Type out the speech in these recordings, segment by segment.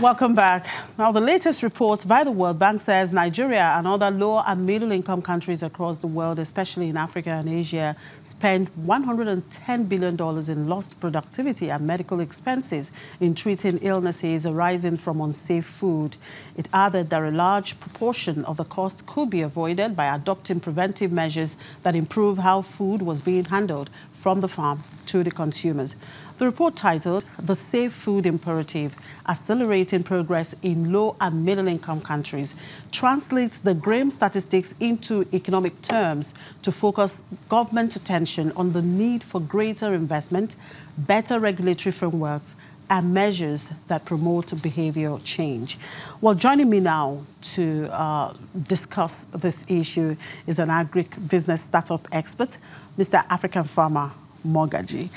Welcome back. Now, the latest report by the World Bank says Nigeria and other low and middle-income countries across the world, especially in Africa and Asia, spent $110 billion in lost productivity and medical expenses in treating illnesses arising from unsafe food. It added that a large proportion of the cost could be avoided by adopting preventive measures that improve how food was being handled from the farm to the consumers. The report, titled "The Safe Food Imperative: Accelerating Progress in Low and Middle-Income Countries," translates the grim statistics into economic terms to focus government attention on the need for greater investment, better regulatory frameworks, and measures that promote behavioral change. Well, joining me now to discuss this issue is an agribusiness startup expert, Mr. African Farmer Mogaji.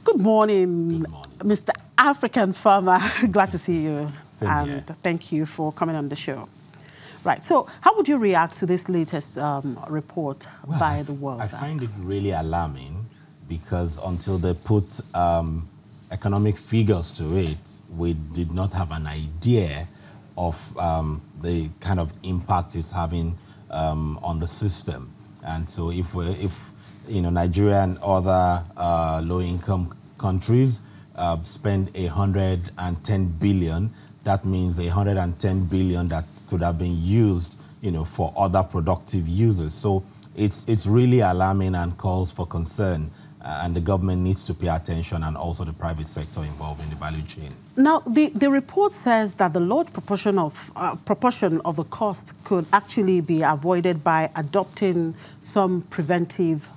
Good morning, Mr. African Farmer. Glad to see you. Thank you for coming on the show. Right, so how would you react to this latest report by the World Bank? I find it really alarming because until they put economic figures to it, we did not have an idea of the kind of impact it's having on the system. And so if Nigeria and other low-income countries spend $110 billion, that means $110 billion that could have been used, for other productive uses. So it's really alarming and calls for concern. And the government needs to pay attention, and also the private sector involved in the value chain. Now, the report says that the large proportion of the cost could actually be avoided by adopting some preventive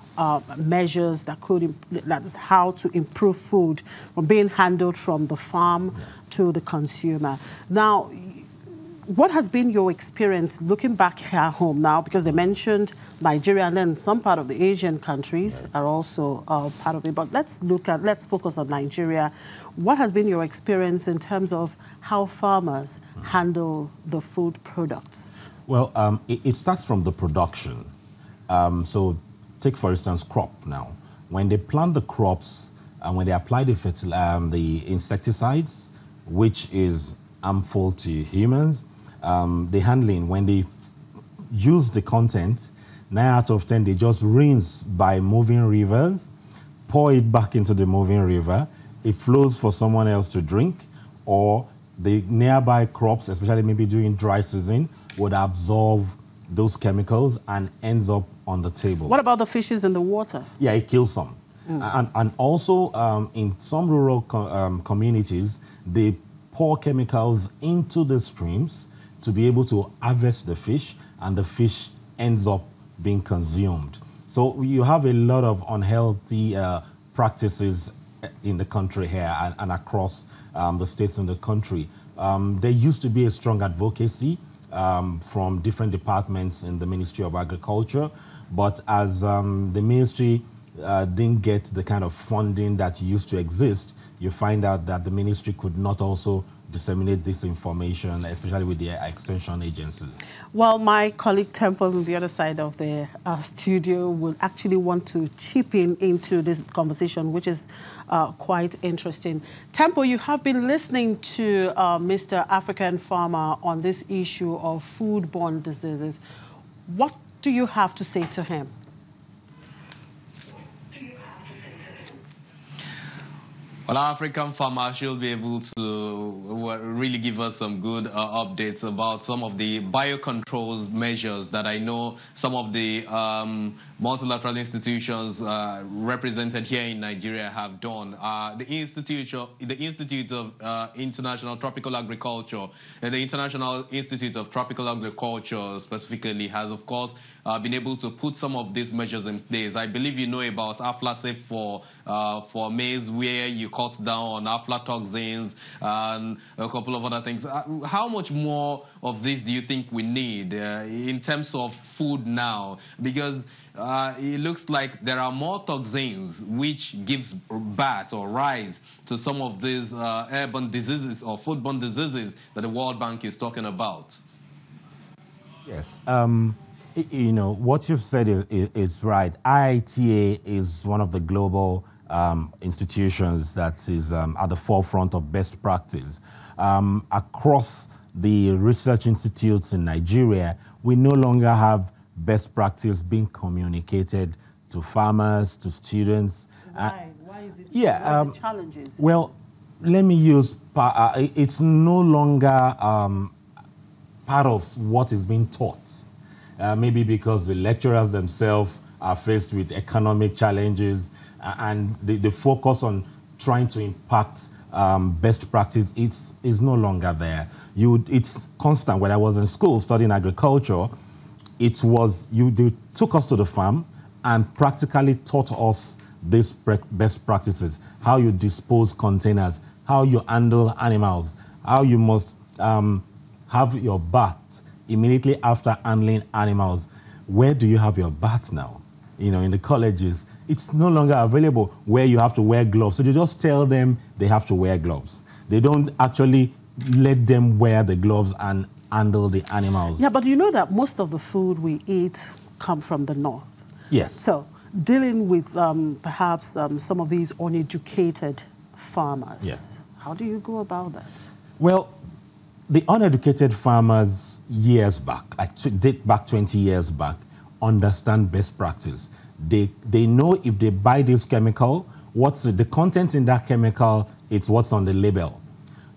measures that is how to improve food from being handled from the farm to the consumer. Now, what has been your experience looking back here home now? Because they mentioned Nigeria and then some part of the Asian countries are also part of it. But let's focus on Nigeria. What has been your experience in terms of how farmers handle the food products? Well, it starts from the production. So take, for instance, crop now. When they plant the crops and when they apply the insecticides, which is harmful to humans, the handling, when they use the content, 9 out of 10, they just rinse by moving rivers, pour it back into the moving river, it flows for someone else to drink, or the nearby crops, especially maybe during dry season, would absorb those chemicals and ends up on the table. What about the fishes in the water? Yeah, it kills some. And also in some rural communities, they pour chemicals into the streams to be able to harvest the fish, and the fish ends up being consumed. So you have a lot of unhealthy practices in the country here and across the states in the country. There used to be a strong advocacy from different departments in the Ministry of Agriculture, but as the ministry didn't get the kind of funding that used to exist, you find out that the ministry could not also disseminate this information, especially with the extension agencies. Well, my colleague Temple on the other side of the studio will actually want to chip into this conversation, which is quite interesting. Temple, you have been listening to Mr. African Farmer on this issue of food-borne diseases. What do you have to say to him? Well, our African farmers should be able to really give us some good updates about some of the biocontrols measures that I know some of the multilateral institutions represented here in Nigeria have done. The Institute of International Tropical Agriculture and the International Institute of Tropical Agriculture specifically has, of course, been able to put some of these measures in place. I believe you know about AFLASAFE for maize, where you cut down on aflatoxins and a couple of other things. How much more of this do you think we need in terms of food now? Because it looks like there are more toxins which gives birth or rise to some of these airborne diseases or foodborne diseases that the World Bank is talking about. Yes. What you've said is right. IITA is one of the global institutions that is at the forefront of best practice. across the research institutes in Nigeria, we no longer have best practice being communicated to farmers, to students. Why? Why is it? Yeah. What are the challenges? Well, let me use, it's no longer part of what is being taught. Maybe because the lecturers themselves are faced with economic challenges and the focus on trying to impact best practice is no longer there. It's constant. When I was in school studying agriculture, they took us to the farm and practically taught us these best practices, how you dispose containers, how you handle animals, how you must have your bath immediately after handling animals. Where do you have your bath now? In the colleges, it's no longer available where you have to wear gloves. So they just tell them they have to wear gloves. They don't actually let them wear the gloves and handle the animals. Yeah, but you know that most of the food we eat come from the north. Yes. So dealing with perhaps some of these uneducated farmers, yes. How do you go about that? Well, the uneducated farmers years back, date back 20 years back, understand best practice. They know if they buy this chemical, what's the content in that chemical, it's what's on the label.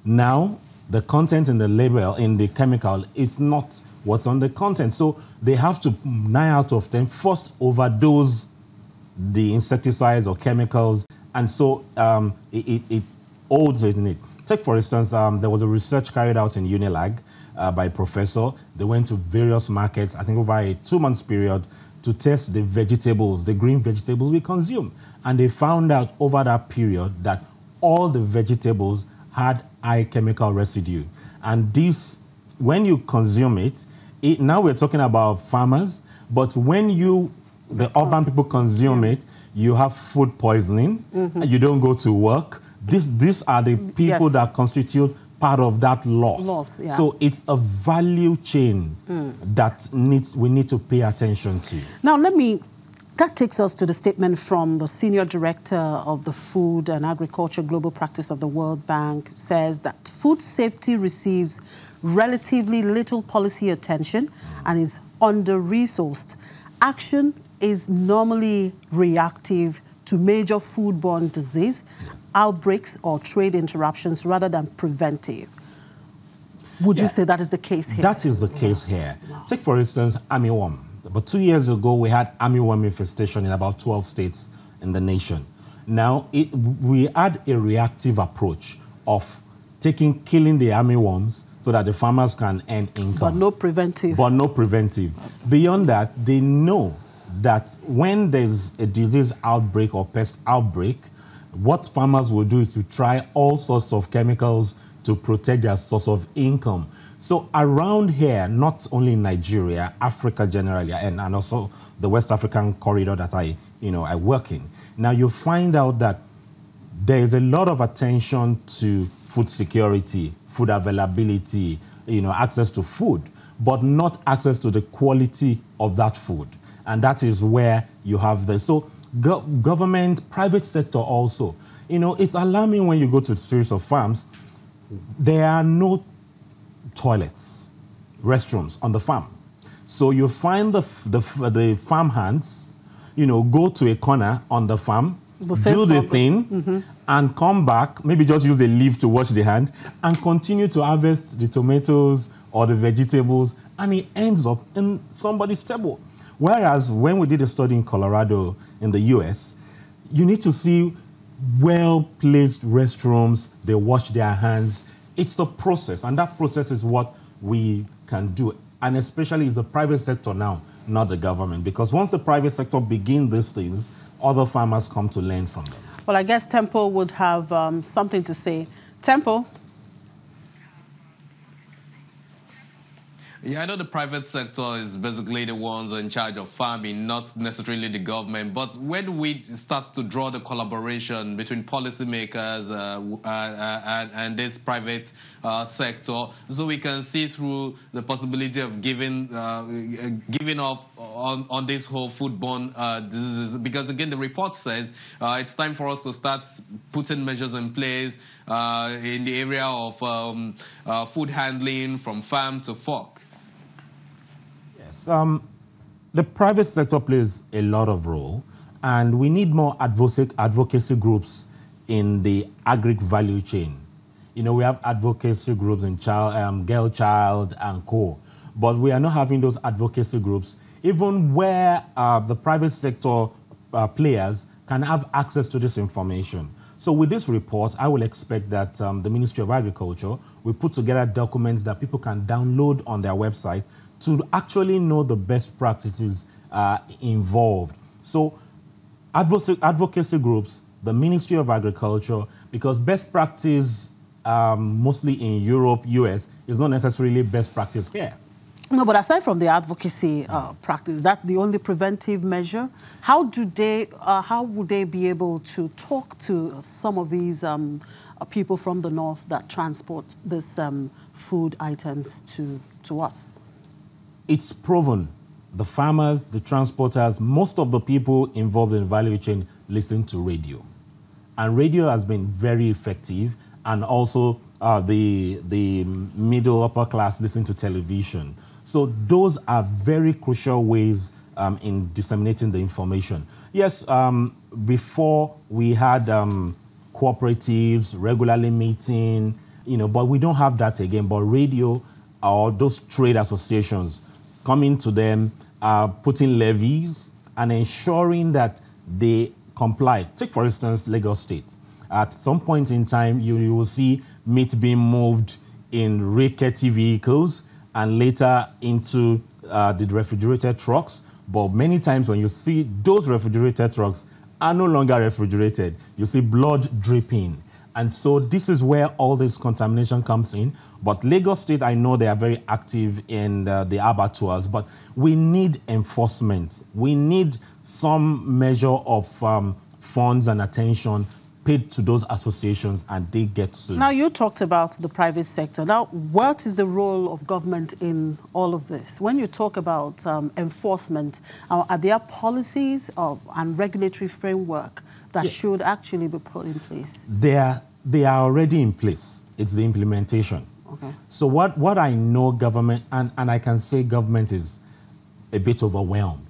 Now, the content in the label, in the chemical, it's not what's on the content. So they have to, 9 out of 10, first overdose the insecticides or chemicals, and so it holds it in it. Take, for instance, there was a research carried out in Unilag by a professor. They went to various markets, I think over a 2-month period, to test the vegetables, the green vegetables we consume. And they found out over that period that all the vegetables had high chemical residue. And this, when you consume it, now we're talking about farmers, but when the urban people consume it, you have food poisoning, you don't go to work. These are the people that constitute part of that loss. Yeah. So it's a value chain that we need to pay attention to. Now, that takes us to the statement from the Senior Director of the Food and Agriculture Global Practice of the World Bank, says that food safety receives relatively little policy attention and is under-resourced. Action is normally reactive to major foodborne disease, outbreaks or trade interruptions rather than preventive. Would you say that is the case here? That is the case here. Wow. Take, for instance, armyworm. About 2 years ago, we had armyworm infestation in about 12 states in the nation. Now, we had a reactive approach of killing the armyworms so that the farmers can earn income. But no preventive. Beyond that, they know that when there's a disease outbreak or pest outbreak, what farmers will do is to try all sorts of chemicals to protect their source of income. So around here, not only in Nigeria, Africa generally, and also the West African corridor that I work in, now you find out that there is a lot of attention to food security, food availability, access to food, but not access to the quality of that food. And that is where you have this. So government, private sector also. It's alarming when you go to a series of farms, there are no toilets, restrooms on the farm. So you find the farm hands, go to a corner on the farm, do the thing, and come back, maybe just use a leaf to wash the hand, and continue to harvest the tomatoes or the vegetables, and it ends up in somebody's table. Whereas when we did a study in Colorado in the US, you need to see well-placed restrooms, they wash their hands. It's a process, and that process is what we can do. And especially it's the private sector now, not the government, because once the private sector begins these things, other farmers come to learn from them. Well, I guess Temple would have something to say. Temple? Yeah, I know the private sector is basically the ones in charge of farming, not necessarily the government. But when we start to draw the collaboration between policymakers and this private sector, so we can see through the possibility of giving up on this whole foodborne diseases. Because again, the report says it's time for us to start putting measures in place in the area of food handling from farm to fork. The private sector plays a lot of role, and we need more advocacy groups in the agric value chain. You know, we have advocacy groups in girl child and co, but we are not having those advocacy groups even where the private sector players can have access to this information. So with this report, I will expect that the Ministry of Agriculture will put together documents that people can download on their website to actually know the best practices involved. So advocacy groups, the Ministry of Agriculture, because best practice mostly in Europe, US, is not necessarily best practice here. No, but aside from the advocacy practice, that's the only preventive measure. How would they be able to talk to some of these people from the north that transport this food items to us? It's proven. The farmers, the transporters, most of the people involved in the value chain listen to radio. And radio has been very effective, and also the middle upper class listen to television. So those are very crucial ways in disseminating the information. Yes, before we had cooperatives regularly meeting, you know, but we don't have that again. But radio or those trade associations coming to them, putting levies and ensuring that they comply. Take, for instance, Lagos State. At some point in time, you will see meat being moved in rickety vehicles and later into the refrigerated trucks. But many times when you see those refrigerated trucks are no longer refrigerated, you see blood dripping. And so this is where all this contamination comes in. But Lagos State, I know they are very active in the abattoirs, but we need enforcement. We need some measure of funds and attention paid to those associations, and they get sued. Now, you talked about the private sector. Now, what is the role of government in all of this? When you talk about enforcement, are there policies and regulatory framework that should actually be put in place? They are already in place. It's the implementation. Okay. So what I know government, and I can say government is a bit overwhelmed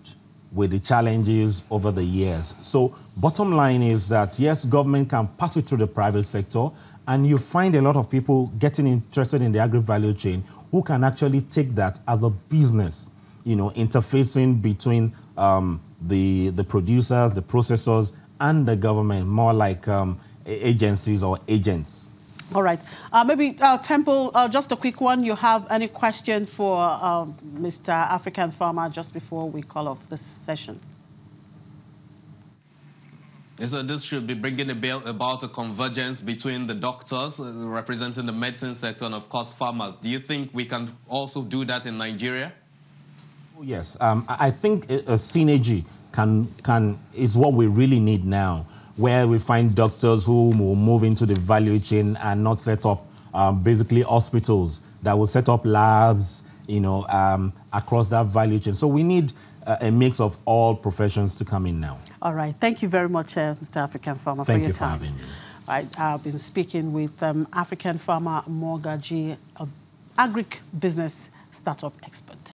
with the challenges over the years. So bottom line is that, yes, government can pass it through the private sector, and you find a lot of people getting interested in the agri-value chain who can actually take that as a business, you know, interfacing between the producers, the processors, and the government, more like agencies or agents. All right. Maybe, Temple, just a quick one. You have any question for Mr. African Farmer just before we call off this session? So this should be bringing about a convergence between the doctors representing the medicine sector and, of course, farmers. Do you think we can also do that in Nigeria? Oh, yes. I think a synergy is what we really need now, where we find doctors who will move into the value chain and not set up basically hospitals that will set up labs, you know, across that value chain. So we need a mix of all professions to come in now. All right. Thank you very much, Mr. African Farmer, for your time. Thank you for having me. All right. I've been speaking with African Farmer Mogaji, agric business startup expert.